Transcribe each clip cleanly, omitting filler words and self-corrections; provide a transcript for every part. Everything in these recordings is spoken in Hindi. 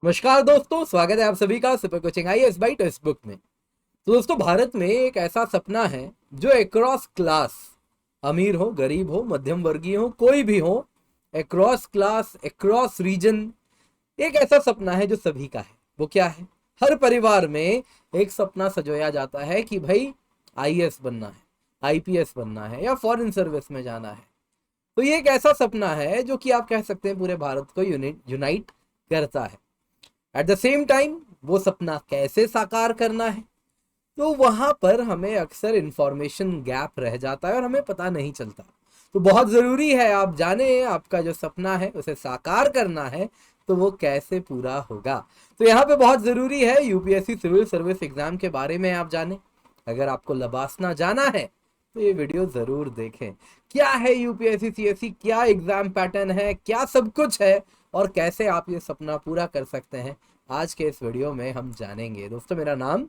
नमस्कार दोस्तों, स्वागत है आप सभी का super coaching IAS by textbook में। तो दोस्तों, भारत में एक ऐसा सपना है जो अक्रॉस क्लास, अमीर हो, गरीब हो, मध्यम वर्गीय हो, कोई भी हो, अक्रॉस क्लास, अक्रॉस रीजन, एक ऐसा सपना है जो सभी का है। वो क्या है? हर परिवार में एक सपना सजोया जाता है कि भाई आईएएस बनना है, आईपीएस बनना है या फॉरेन सर्विस में जाना है। तो ये एक ऐसा सपना है जो कि आप कह सकते हैं पूरे भारत को यूनाइट करता है। एट द सेम टाइम वो सपना कैसे साकार करना है, तो वहां पर हमें अक्सर इंफॉर्मेशन गैप रह जाता है और हमें पता नहीं चलता। तो बहुत जरूरी है आप जाने, आपका जो सपना है उसे साकार करना है तो वो कैसे पूरा होगा। तो यहाँ पे बहुत जरूरी है यूपीएससी सिविल सर्विस एग्जाम के बारे में आप जाने। अगर आपको लबासना जाना है तो ये वीडियो जरूर देखें। क्या है यूपीएससी सीएससी, क्या एग्जाम पैटर्न है, क्या सब कुछ है और कैसे आप ये सपना पूरा कर सकते हैं, आज के इस वीडियो में हम जानेंगे। दोस्तों, मेरा नाम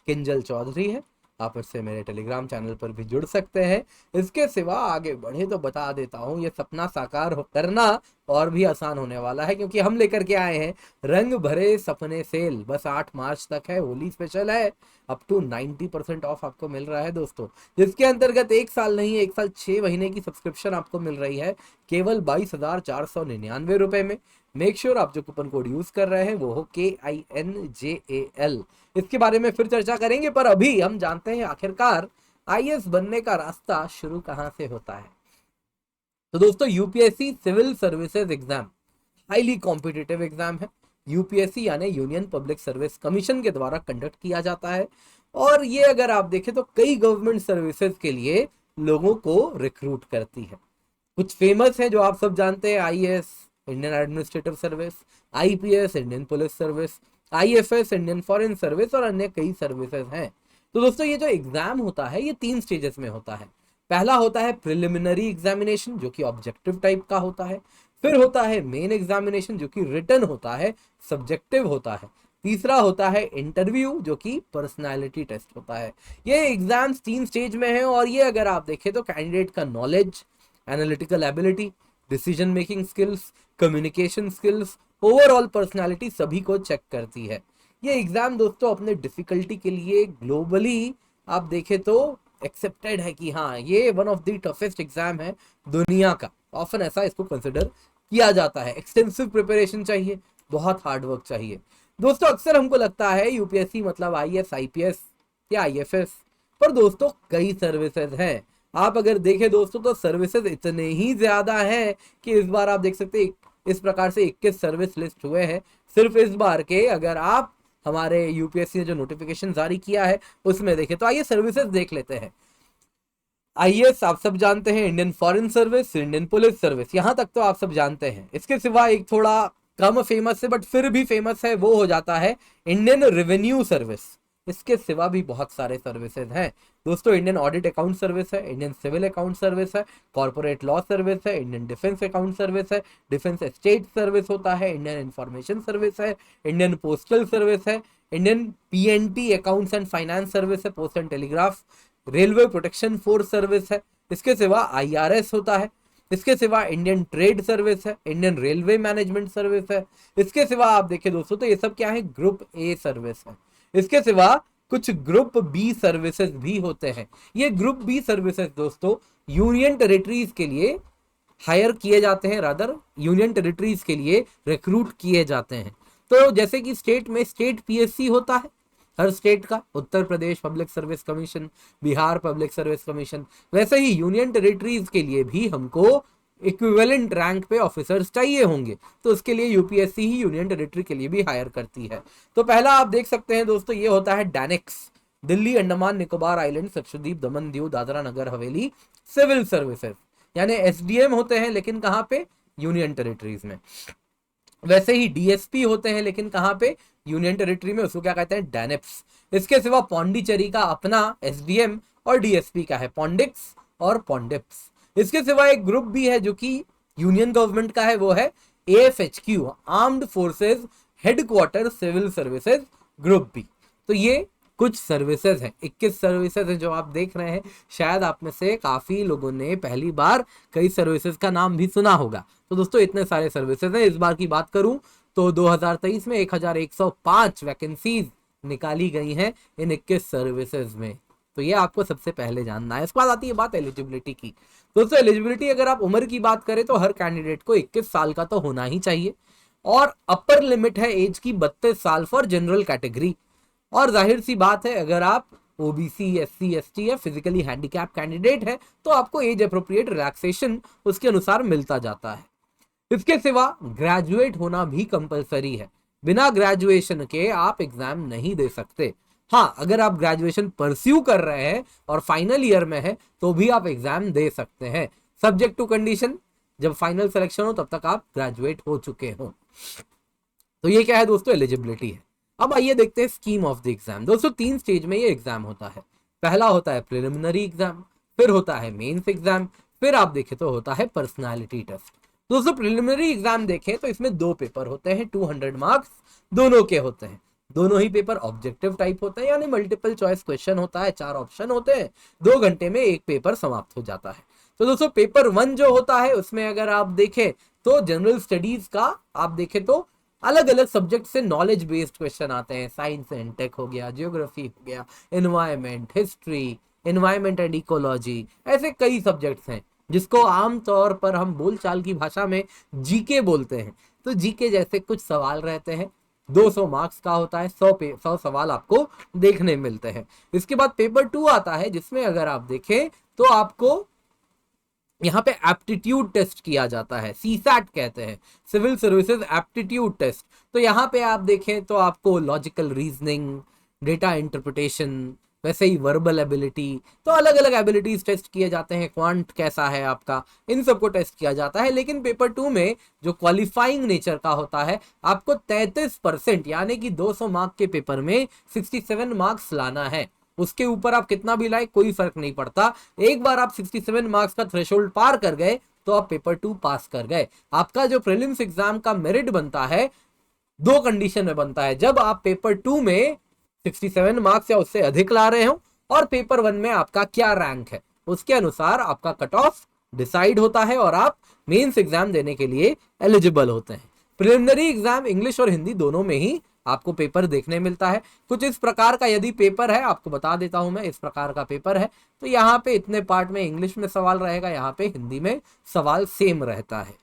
किंजल चौधरी है। आप इससे मेरे टेलीग्राम चैनल पर भी जुड़ सकते हैं। इसके सिवा आगे बढ़े तो बता देता हूँ, ये सपना साकार करना और भी आसान होने वाला है, क्योंकि हम लेकर के आए हैं रंग भरे सपने सेल। बस 8 मार्च तक है, होली स्पेशल है। अप टू 90% ऑफ आपको मिल रहा है दोस्तों, जिसके अंतर्गत 1 साल नहीं, 1 साल 6 महीने की सब्सक्रिप्शन आपको मिल रही है केवल 22,499 रुपए में। मेक श्योर आप जो कूपन कोड यूज कर रहे हैं वो हो KINJAL। इसके बारे में फिर चर्चा करेंगे, पर अभी हम जानते हैं आखिरकार आईएएस बनने का रास्ता शुरू कहां से होता है। तो दोस्तों, UPSC civil services exam highly competitive exam है। यूपीएससी यानी यूनियन पब्लिक सर्विस कमीशन के द्वारा कंडक्ट किया जाता है और ये अगर आप देखें तो कई गवर्नमेंट सर्विसेज के लिए लोगों को रिक्रूट करती है। कुछ फेमस है जो आप सब जानते हैं: IAS, Indian administrative service; IPS, Indian police service; IFS, Indian foreign service और अन्य कई सर्विसेज हैं। तो दोस्तों, ये जो एग्जाम होता है ये 3 स्टेजेस में होता है। पहला होता है प्रिलिमिनरी एग्जामिनेशन, जो कि ऑब्जेक्टिव टाइप का होता है। फिर होता है मेन एग्जामिनेशन, जो कि रिटन होता है, सब्जेक्टिव होता है। तीसरा होता है इंटरव्यू, जो कि पर्सनालिटी टेस्ट होता है। ये एग्जाम्स 3 स्टेज में है और ये अगर आप देखें तो कैंडिडेट का knowledge, analytical ability, decision making skills, communication skills, overall personality सभी को चेक करती है। ये एग्जाम दोस्तों अपने डिफिकल्टी के लिए ग्लोबली आप देखें तो एक्सेप्टेड है कि हाँ, ये one of the toughest exam है दुनिया का। ऑफन ऐसा इसको कंसिडर किया जाता है। एक्सटेंसिव प्रिपरेशन चाहिए, बहुत हार्ड वर्क चाहिए। दोस्तों, अक्सर हमको लगता है यूपीएससी मतलब आईएएस, आईपीएस या आईएफएस, पर दोस्तों कई सर्विसेज हैं। आप अगर देखें दोस्तों तो सर्विसेज इतने ही ज्यादा हैं कि इस बार आप देख सकते हैं इस प्रकार से 21 सर्विस लिस्ट हुए हैं सिर्फ इस बार के। अगर आप हमारे यूपीएससी ने जो नोटिफिकेशन जारी किया है उसमें देखें तो आइए सर्विसेज देख लेते हैं। आईएएस आप सब जानते हैं, Indian foreign service, Indian police service, यहां तक तो आप सब जानते हैं। इसके सिवा एक थोड़ा कम फेमस है बट फिर भी फेमस है, वो हो जाता है इंडियन रेवेन्यू सर्विस। इसके सिवा भी बहुत सारे सर्विसेज हैं दोस्तों। इंडियन ऑडिट अकाउंट सर्विस है, इंडियन सिविल अकाउंट सर्विस है, कॉर्पोरेट लॉ सर्विस है, इंडियन डिफेंस अकाउंट सर्विस है, डिफेंस स्टेट सर्विस होता है, इंडियन इंफॉर्मेशन सर्विस है, इंडियन पोस्टल सर्विस है, Indian PNT accounts and finance service है, post and telegraph, railway protection force service है। इसके सिवा आईआरएस होता है। इसके सिवा इंडियन ट्रेड सर्विस है, इंडियन रेलवे मैनेजमेंट सर्विस है। इसके सिवा आप देखें दोस्तों तो ये सब क्या है, ग्रुप ए सर्विस है। इसके सिवा कुछ ग्रुप बी सर्विसेज भी होते हैं। ये ग्रुप बी सर्विसेज दोस्तों यूनियन टेरिटरीज के लिए हायर किए जाते हैं, रादर यूनियन टेरिटरीज के लिए रिक्रूट किए जाते हैं। तो जैसे कि स्टेट में स्टेट पीएससी होता है हर स्टेट का, Uttar Pradesh public service commission, Bihar public service commission, वैसे ही यूनियन टेरिटरीज के लिए भी हमको इक्विवेलेंट रैंक पे ऑफिसर्स चाहिए होंगे, तो उसके लिए यूपीएससी ही यूनियन टेरिटरी के लिए भी हायर करती है। तो पहला आप देख सकते हैं दोस्तों, ये होता है डैनिक्स, Delhi Andaman Nicobar island Lakshadweep Daman Diu Dadra Nagar Haveli civil services, यानी एसडीएम होते हैं लेकिन कहाँ पे, यूनियन टेरिटरीज में। वैसे ही डीएसपी होते हैं लेकिन कहाँ पे, यूनियन टेरिटरी में, उसको क्या कहते हैं, डैनिप्स। इसके सिवा पौंडीचेरी का अपना एसडीएम और डीएसपी का है, पौंडिक्स और पौंडिप्स। इसके सिवा एक ग्रुप भी है जो कि यूनियन गवर्नमेंट का है, वो है AFHQ, armed forces headquarter civil services group B. तो ये कुछ सर्विसेज हैं, 21 सर्विसेज हैं जो आप देख रहे हैं। शायद आप में से काफी लोगों ने पहली बार कई सर्विसेज का नाम भी सुना होगा। तो दोस्तों इतने सारे सर्विसेज हैं। इस बार की बात करूं तो 2023 में 1105 वैकेंसीज निकाली गई हैं इन 21 सर्विसेज में। तो ये आपको सबसे पहले जानना है। इसके बाद आती है बात एलिजिबिलिटी की। दोस्तों एलिजिबिलिटी अगर आप उम्र की बात करें तो हर कैंडिडेट को 21 साल का तो होना ही चाहिए, और अपर लिमिट है एज की 32 साल फॉर जनरल कैटेगरी। और जाहिर सी बात है अगर आप ओबीसी, एससी, एसटी या फिजिकली हैंडीकैप कैंडिडेट है तो आपको एज अप्रोप्रिएट रिलैक्सेशन उसके अनुसार मिलता जाता है। इसके सिवा ग्रेजुएट होना भी कंपलसरी है। बिना ग्रेजुएशन के आप एग्जाम नहीं दे सकते। हाँ, अगर आप ग्रेजुएशन परस्यू कर रहे हैं और फाइनल ईयर में है तो भी आप एग्जाम दे सकते हैं, सब्जेक्ट टू कंडीशन जब फाइनल सिलेक्शन हो तब तक आप ग्रेजुएट हो चुके हो। तो ये क्या है दोस्तों, एलिजिबिलिटी है। अब आइए देखते हैं स्कीम ऑफ द एग्जाम। दोस्तों 3 स्टेज में ये एग्जाम होता है। पहला होता है प्रिलिमिनरी एग्जाम, फिर होता है मेंस एग्जाम, फिर आप देखें तो होता है पर्सनालिटी टेस्ट। दोस्तों प्रिलिमिनरी एग्जाम देखें तो इसमें 2 पेपर होते हैं, 200 मार्क्स दोनों के होते हैं। दोनों ही पेपर ऑब्जेक्टिव टाइप होते हैं, यानी मल्टीपल चॉइस क्वेश्चन होता है, 4 ऑप्शन होते हैं, 2 घंटे में एक पेपर समाप्त हो जाता है। तो दोस्तों पेपर 1 जो होता है उसमें अगर आप देखें तो जनरल स्टडीज का आप देखें तो अलग अलग सब्जेक्ट से नॉलेज बेस्ड क्वेश्चन आते हैं। साइंस एंड टेक हो गया, जियोग्राफी हो गया, environment, history, environment and ecology, ऐसे कई सब्जेक्ट्स हैं जिसको आमतौर पर हम बोलचाल की भाषा में जीके बोलते हैं। तो जीके जैसे कुछ सवाल रहते हैं, 200 मार्क्स का होता है, 100 सवाल आपको देखने मिलते हैं। इसके बाद पेपर 2 आता है जिसमें अगर आप देखें तो आपको यहाँ पे एप्टीट्यूड टेस्ट किया जाता है, सीसैट कहते हैं, सिविल सर्विसेज एप्टीट्यूड टेस्ट। तो यहाँ पे आप देखें तो आपको लॉजिकल रीजनिंग, डेटा इंटरप्रिटेशन, वैसे ही वर्बल एबिलिटी, तो अलग अलग एबिलिटीज टेस्ट किए जाते हैं। क्वांट कैसा है आपका, इन सबको टेस्ट किया जाता है। लेकिन पेपर 2 में जो क्वालिफाइंग नेचर का होता है आपको 33% यानी कि 200 मार्क के पेपर में 67 मार्क्स लाना है। उसके ऊपर आप कितना भी लाए कोई फर्क नहीं पड़ता। एक बार आप 67 मार्क्स का थ्रेशोल्ड पार कर गए तो आप पेपर 2 पास कर गए। आपका जो प्रीलिम्स एग्जाम का मेरिट बनता है 2 कंडीशन में बनता है, जब आप पेपर 2 में 67 मार्क्स या उससे अधिक ला रहे हो, और पेपर 1 में आपका क्या रैंक है उसके अनुसार आपका कट ऑफ डिसाइड होता है और आप मेंस एग्जाम देने के लिए एलिजिबल होते हैं। प्रिलिमिनरी एग्जाम इंग्लिश और हिंदी दोनों में ही आपको पेपर देखने मिलता है। कुछ इस प्रकार का यदि पेपर है, आपको बता देता हूं मैं, इस प्रकार का पेपर है तो यहाँ पे इतने पार्ट में इंग्लिश में सवाल रहेगा, यहाँ पे हिंदी में सवाल सेम रहता है।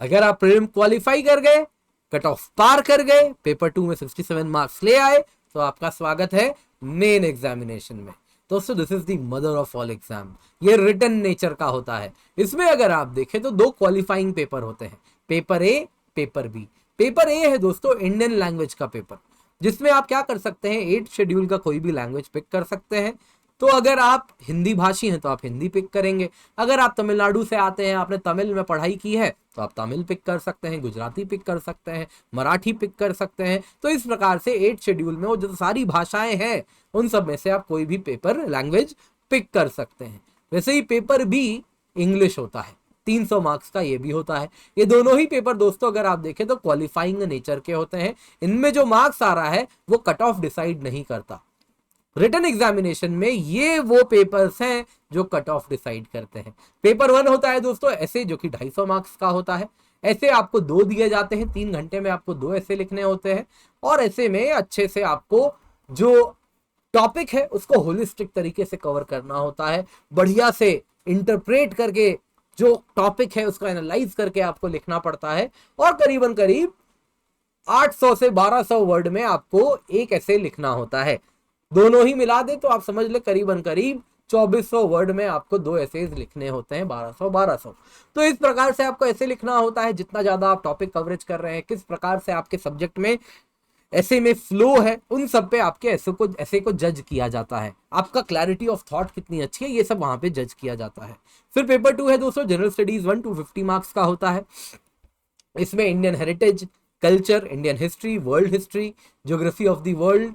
अगर आप प्रीलिम क्वालिफाई कर गए, कट ऑफ पार कर गए, पेपर 2 में 67 मार्क्स ले आए, तो आपका स्वागत है मेन एग्जामिनेशन में। दोस्तों this is the mother of all exam. ये रिटन नेचर का होता है। इसमें अगर आप देखें तो 2 क्वालिफाइंग पेपर होते हैं, paper A, paper B. Paper A है दोस्तों इंडियन लैंग्वेज का पेपर, जिसमें आप क्या कर सकते हैं, 8 शेड्यूल का कोई भी लैंग्वेज पिक कर सकते हैं। तो अगर आप हिंदी भाषी हैं तो आप हिंदी पिक करेंगे, अगर आप तमिलनाडु से आते हैं, आपने तमिल में पढ़ाई की है तो आप तमिल पिक कर सकते हैं, गुजराती पिक कर सकते हैं, मराठी पिक कर सकते हैं। तो इस प्रकार से 8 शेड्यूल में वो जो सारी भाषाएं हैं उन सब में से आप कोई भी पेपर लैंग्वेज पिक कर सकते हैं। वैसे ही पेपर बी इंग्लिश होता है, 300 मार्क्स का ये भी होता है। ये दोनों ही पेपर दोस्तों अगर आप देखें तो क्वालिफाइंग नेचर के होते हैं। इनमें जो मार्क्स आ रहा है वो कट ऑफ डिसाइड नहीं करता। रिटन एग्जामिनेशन में ये वो पेपर्स हैं जो कट ऑफ डिसाइड करते हैं। पेपर 1 होता है दोस्तों ऐसे, जो कि 250 मार्क्स का होता है। ऐसे आपको 2 दिए जाते हैं, 3 घंटे में आपको 2 ऐसे लिखने होते हैं, और ऐसे में अच्छे से आपको जो टॉपिक है उसको होलिस्टिक तरीके से कवर करना होता है, बढ़िया से इंटरप्रेट करके जो टॉपिक है उसको एनालाइज करके आपको लिखना पड़ता है, और करीबन करीब 800 से 1200 वर्ड में आपको एक ऐसे लिखना होता है। दोनों ही मिला दे तो आप समझ ले करीबन करीब 2400 वर्ड में आपको 2 एसेज लिखने होते हैं, 1200। तो इस प्रकार से आपको ऐसे लिखना होता है, जितना ज्यादा आप टॉपिक कवरेज कर रहे हैं, किस प्रकार से आपके सब्जेक्ट में ऐसे में फ्लो है, उन सब पे आपके ऐसे को जज किया जाता है। आपका क्लैरिटी ऑफ थॉट कितनी अच्छी है, ये सब वहां पे जज किया जाता है। फिर पेपर 2 है दोस्तों जनरल स्टडीज 1 to 50 मार्क्स का होता है। इसमें Indian heritage, culture, Indian history, world history, geography of the world,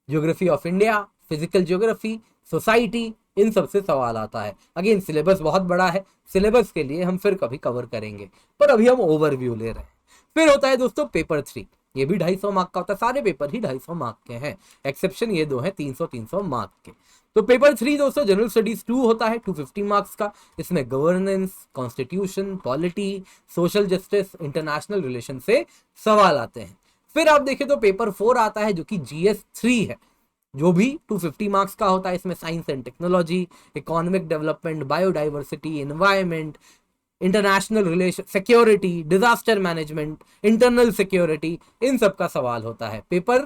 geography of India, physical geography, society, इन सब से सवाल आता है। अगेन सिलेबस बहुत बड़ा है, सिलेबस के लिए हम फिर कभी कवर करेंगे, पर अभी हम ओवरव्यू ले रहे हैं। फिर होता है दोस्तों पेपर 3। ये भी 250 मार्क का होता है, सारे पेपर ही 250 मार्क के हैं, एक्सेप्शन ये दो हैं 300 मार्क के। तो पेपर 3 दोस्तों जनरल स्टडीज 2 होता है 250 मार्क्स का। इसमें governance, constitution, polity, social justice, international relation से सवाल आते हैं। फिर आप देखें तो पेपर 4 आता है जो कि GS 3 है, जो भी 250 मार्क्स का होता है। इसमें science and technology, economic development, biodiversity, environment, international relation, security, disaster management, internal security, इन सब का सवाल होता है पेपर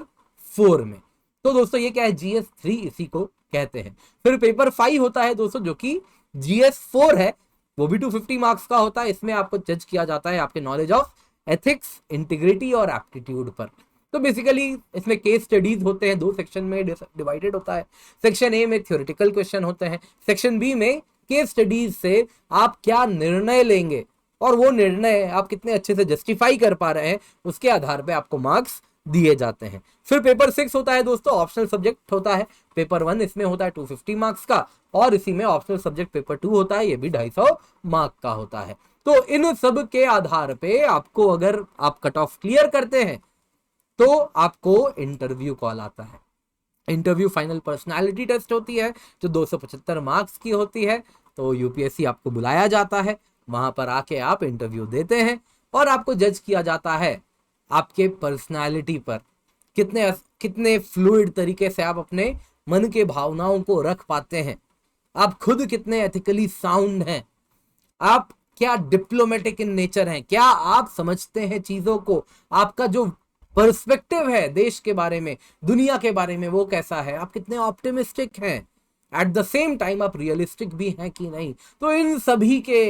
4 में। तो दोस्तों ये क्या है, GS 3 इसी को कहते हैं। फिर पेपर 5 होता है दोस्तों जो कि GS 4 है, वो भी 250 मार्क्स का होता है। इसमें आपको जज किया जाता है आपके नॉलेज ऑफ एथिक्स, इंटीग्रिटी और एप्टीट्यूड पर। तो बेसिकली इसमें केस स्टडीज होते हैं, 2 सेक्शन में डिवाइडेड होता है। सेक्शन ए में थ्योरेटिकल क्वेश्चन होते हैं, सेक्शन बी में केस स्टडीज से आप क्या निर्णय लेंगे और वो निर्णय आप कितने अच्छे से जस्टिफाई कर पा रहे हैं, उसके आधार पे आपको मार्क्स दिए जाते हैं। फिर पेपर 6 होता है दोस्तों, ऑप्शनल सब्जेक्ट होता है। पेपर 1 इसमें होता है 250 मार्क्स का, और इसी में ऑप्शनल सब्जेक्ट पेपर 2 होता है, ये भी 250 मार्क का होता है। तो इन सब के आधार पे आपको, अगर आप कट ऑफ क्लियर करते हैं तो आपको इंटरव्यू कॉल आता है। इंटरव्यू फाइनल पर्सनालिटी टेस्ट होती है जो 275 मार्क्स की होती है। तो यूपीएससी आपको बुलाया जाता है, वहां पर आके आप इंटरव्यू देते हैं और आपको जज किया जाता है आपके पर्सनालिटी पर, कितने फ्लूइड तरीके से आप अपने मन के भावनाओं को रख पाते हैं, आप खुद कितने एथिकली साउंड हैं, आप क्या डिप्लोमेटिक इन नेचर हैं, क्या आप समझते हैं चीजों को, आपका जो पर्सपेक्टिव है देश के बारे में, दुनिया के बारे में, वो कैसा है, आप कितने ऑप्टिमिस्टिक हैं, एट द सेम टाइम आप रियलिस्टिक भी हैं कि नहीं। तो इन सभी के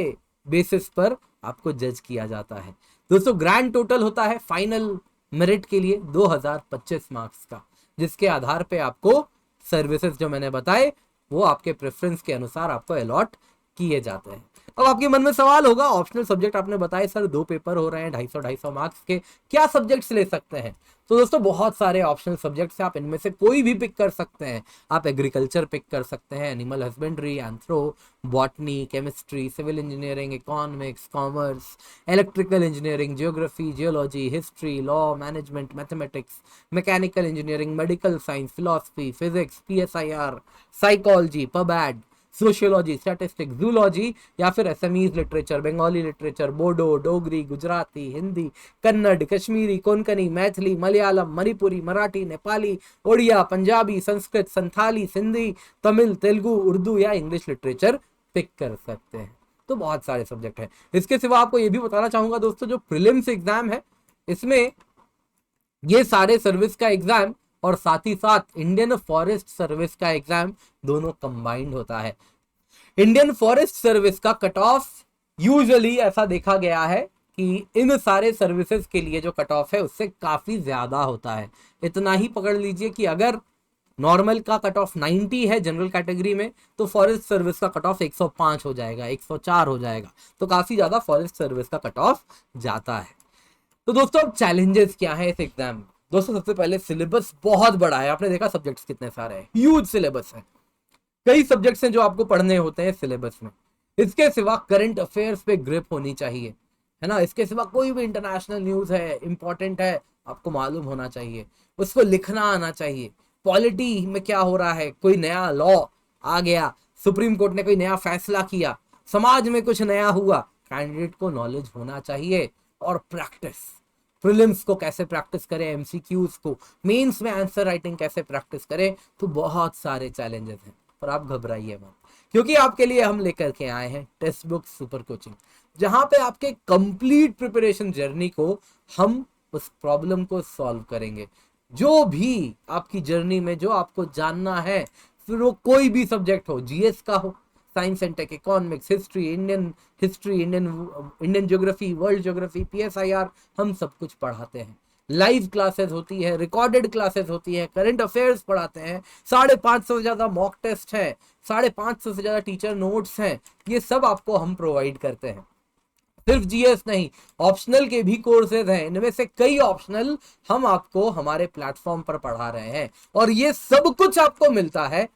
बेसिस पर आपको जज किया जाता है। दोस्तों ग्रैंड टोटल होता है फाइनल मेरिट के लिए 2025 मार्क्स का, जिसके आधार पे आपको सर्विसेज जो मैंने बताए वो आपके प्रेफरेंस के अनुसार आपको अलॉट किए जाते हैं। अब आपके मन में सवाल होगा, ऑप्शनल सब्जेक्ट आपने बताए सर 2 पेपर हो रहे हैं 250 मार्क्स के, क्या सब्जेक्ट्स ले सकते हैं? तो दोस्तों बहुत सारे ऑप्शनल सब्जेक्ट्स हैं, आप इनमें से कोई भी पिक कर सकते हैं। आप एग्रीकल्चर पिक कर सकते हैं, animal husbandry, anthro, botany, chemistry, civil engineering, economics, commerce, electrical engineering, geography, geology, history, law, management, mathematics, mechanical engineering, medical science, philosophy, physics, PSIR, psychology, pub ad, sociology, statistics, zoology, या फिर एसएमईज लिटरेचर, बंगाली लिटरेचर, बोडो, डोगरी, गुजराती, हिंदी, कन्नड़, कश्मीरी, कोंकणी, मैथिली, मलयालम, मणिपुरी, मराठी, नेपाली, उड़िया, पंजाबी, संस्कृत, संथाली, सिंधी, तमिल, तेलुगु, उर्दू या इंग्लिश लिटरेचर पिक कर सकते हैं। तो बहुत सारे सब्जेक्ट हैं। इसके सिवा आपको ये भी बताना चाहूंगा दोस्तों, जो प्रीलिम्स एग्जाम है इसमें ये सारे सर्विस का एग्जाम और साथ ही साथ इंडियन फॉरेस्ट सर्विस का एग्जाम दोनों कंबाइंड होता है। इंडियन फॉरेस्ट सर्विस का कट ऑफ यूजुअली ऐसा देखा गया है कि इन सारे सर्विसेज के लिए जो कट ऑफ है उससे काफी ज्यादा होता है। इतना ही पकड़ लीजिए कि अगर नॉर्मल का कट ऑफ 90 है जनरल कैटेगरी में, तो फॉरेस्ट सर्विस का कट ऑफ 105 हो जाएगा, 104 हो जाएगा। तो काफी ज्यादा फॉरेस्ट सर्विस का कट ऑफ जाता है। तो दोस्तों अब चैलेंजेस क्या है इस एग्जाम में? दोस्तों सबसे पहले सिलेबस बहुत बड़ा है, आपने देखा सब्जेक्ट्स कितने सारे हैं, ह्यूज सिलेबस है, कई सब्जेक्ट्स हैं जो आपको पढ़ने होते हैं सिलेबस में। इसके सिवा करंट अफेयर्स पे ग्रिप होनी चाहिए, है ना। इसके सिवा कोई भी इंटरनेशनल न्यूज है, इंपॉर्टेंट है, आपको मालूम होना चाहिए, उसको लिखना आना चाहिए। पॉलिटी में क्या हो रहा है, कोई नया लॉ आ गया, सुप्रीम कोर्ट ने कोई नया फैसला किया, समाज में कुछ नया हुआ, कैंडिडेट को नॉलेज होना चाहिए। और प्रैक्टिस, प्रीलिम्स को कैसे प्रैक्टिस करें, एमसीक्यूज को, मेंस में आंसर राइटिंग कैसे प्रैक्टिस करें। तो बहुत सारे चैलेंजेस हैं, पर आप घबराइए मत, क्योंकि आपके लिए हम लेकर के आए हैं टेक्स्ट बुक सुपर कोचिंग, जहां पे आपके कंप्लीट प्रिपरेशन जर्नी को हम उस प्रॉब्लम को सॉल्व करेंगे। जो भी आपकी जर्नी में जो आपको जानना है, फिर वो कोई भी सब्जेक्ट हो, जीएस का हो, science and tech, economics, Indian history, Indian geography, world geography, PSIR, हम सब कुछ पढ़ाते हैं। लाइव क्लासेस होती है, रिकॉर्डेड क्लासेस होती है, करंट अफेयर्स पढ़ाते हैं, 550 से ज्यादा मॉक टेस्ट है, 550 से ज्यादा टीचर नोट्स हैं, ये सब आपको हम प्रोवाइड करते हैं। सिर्फ जीएस नहीं, ऑप्शनल के भी कोर्सेज हैं, इनमें से कई ऑप्शनल हम आपको हमारे प्लेटफॉर्म पर पढ़ा रहे हैं, और ये सब कुछ आपको मिलता है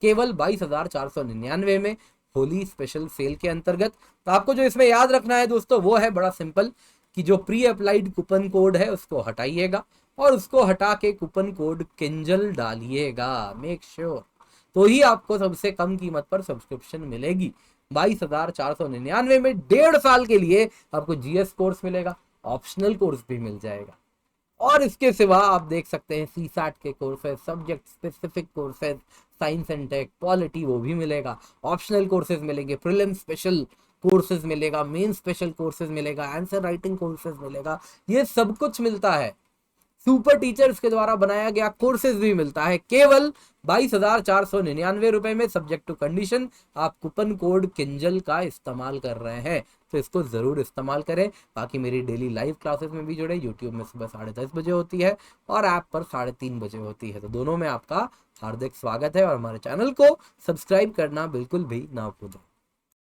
केवल 22,499 में, होली स्पेशल सेल के अंतर्गत। तो आपको जो इसमें याद रखना है दोस्तों वो है बड़ा सिंपल, कि जो प्री अप्लाइड कूपन कोड है उसको हटाइएगा और उसको हटा के कूपन कोड किंजल डालिएगा, मेक श्योर। तो ही आपको सबसे कम कीमत पर सब्सक्रिप्शन मिलेगी। 22,499 में 1.5 साल के लिए आपको जीएस कोर्स मिलेगा, ऑप्शनल कोर्स भी मिल जाएगा। और इसके सिवा आप देख सकते हैं सीसैट के courses, subject specific courses, science and tech, polity वो भी मिलेगा, ऑप्शनल कोर्सेज मिलेंगे, प्रीलिम स्पेशल कोर्सेज मिलेगा, मेन स्पेशल कोर्सेज मिलेगा, आंसर राइटिंग कोर्सेज मिलेगा, ये सब कुछ मिलता है। सुपर टीचर्स के द्वारा बनाया गया कोर्सेज भी मिलता है केवल 22,499 रुपए में, सब्जेक्ट टू कंडीशन। आप कूपन कोड किंजल का इस्तेमाल कर रहे हैं तो इसको जरूर इस्तेमाल करें। बाकी मेरी डेली लाइव क्लासेस में भी जुड़े, यूट्यूब में सुबह 10:30 बजे होती है और ऐप पर 3:30 बजे होती है, तो दोनों में आपका हार्दिक स्वागत है। और हमारे चैनल को सब्सक्राइब करना बिल्कुल भी ना भूलें।